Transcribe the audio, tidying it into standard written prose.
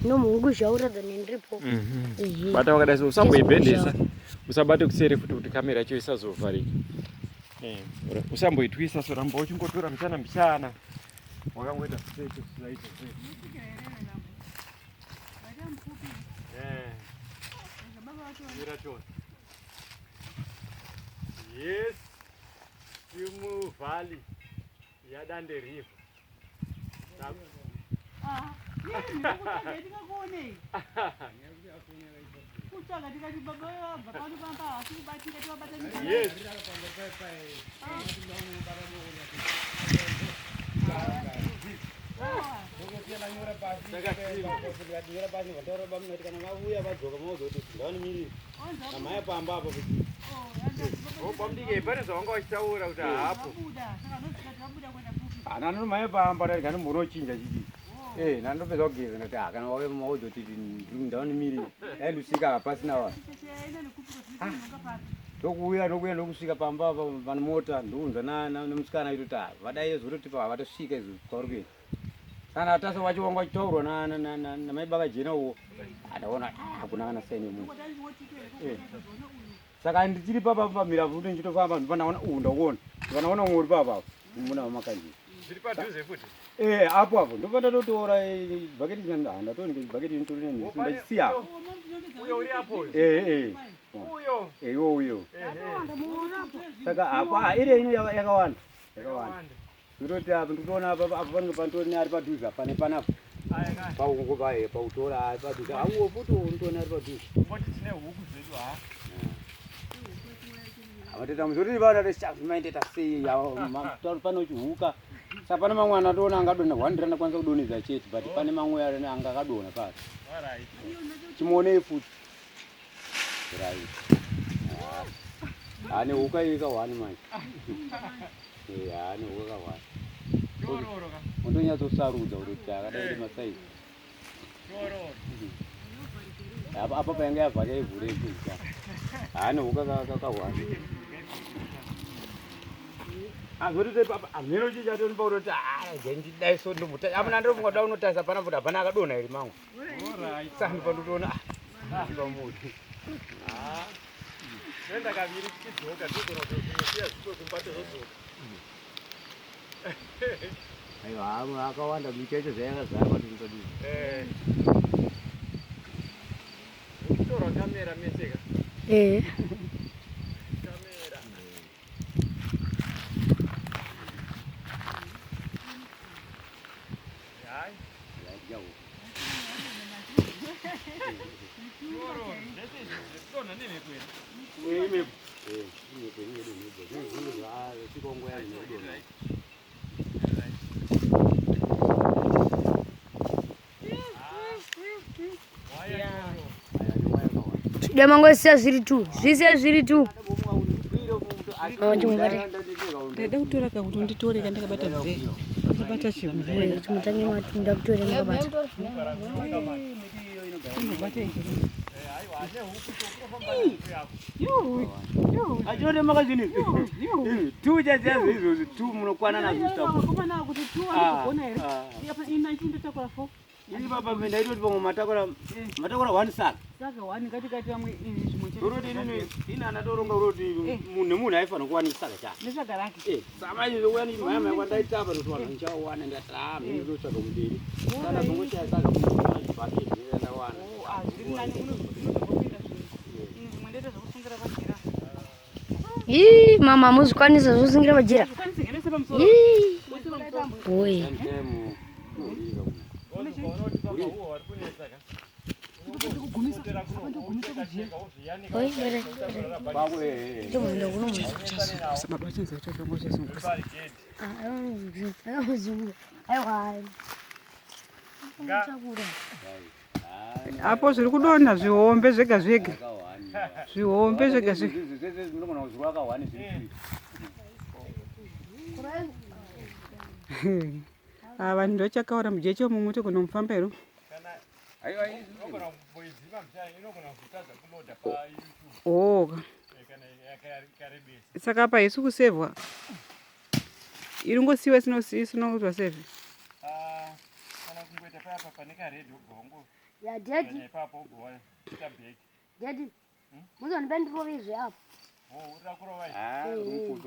nomungu zvaurada nendripo bata wakadai so usamboibhendesa usabate kuseri futi kuti kamera yacho isazovharika. Usamboitwisa so ramba uchingotora mchana mchana wakangoita straight zvaita yes Simu Valley yaDande River. Yes. Nanopedza kugeza noti kana wave maudoti ndaoni miri lusika pasina wa tokuuya nokusvika pamba pane mota ndounza nemusikana aitoti vadai zototi vatosvika izvo kwauri kuenda kana atasa wacho wanga achitaurwa namai bakajena uwo adaona hakuna kana saini munhu saka ndichiri papa pamira futi ndichitofamba ndipanaona ndakuona ndipanaona umwe uri papa muna wamakanjira zviri padhuze futi apo ndopanda totora bhaketi ndatoni bhaketi nitorine ndachisiya uyo uri apo uyo saka apa iri ino yakawanda ndototi apa ndikuona apa panenge panitori ari padhuze pane panapa paungopa pautora ari padhuze auwo futi nditoni ari padhuze moti tine huku zvedu avateta muzoti vana veshavimaendeta sei pane chihuka saka pane mamwe anatoona angadona 100 anakwanisa kudonedza chete but pane mamwe anga akadona pasi chimuonei futi ane huka ikawani manje ane huka kawani undonyatsosarudza kuti akadai masaizi apa painge yabva yaivhurekuza ane huka kakawani azotite papa ameno chichatondipauro kuti ndidai so ndomuta amuna ndofunga da unotarisa pana futi hapana akadonha iri mangu sani pandotoona pamuti nenda kaviri tichidzoka togona kuziya zvokumbato aiwa amwe akawanda miti yacho zvayakazarwa tindodii uchitorwa kamera meseka Demangosisa zviri tu zvise zviri tu ndada kutora kakuti nditore kandakabata mvei ndabata chimvei chimutange matunda kutore ndakabata achone makazvini tu chaziyazo izvozvi tu munokwana nazvositakomana kuti tu anogona here ina chindotakura 4 ini papa ndaitoti pamwe matakura 1 saka wani katikati vamwe zvimwe toroti ini anatoronga uroti munhu nemunhu aifanira kuwana chisaka chake nesaka rake samaizouya mayama yakwandaitapa kuti vanhu nichawana ndati mheni ndotsvaga mudiri kana zongochaya saka bhaketi yandawana zviri nani unozopinda zvimwe ndoita zvokusungira pajira mama muzvikwanisa zvosungira pajira apo zviri kudonha zvihombe zvega zvega zvihombe zvega zvega vanhu ndochakaora mujeche mumuti kunomufamba iro saka apa haisi kusevhwa iri ngosiyiwa isinokutwa sevhi Ita papa panika ready ugongo. Ya dedi. Kwenye papo ugoa. Ita big. Dedi. Muzonibendipobizve apo. Oh, urakura vai. Ah, rumfundo.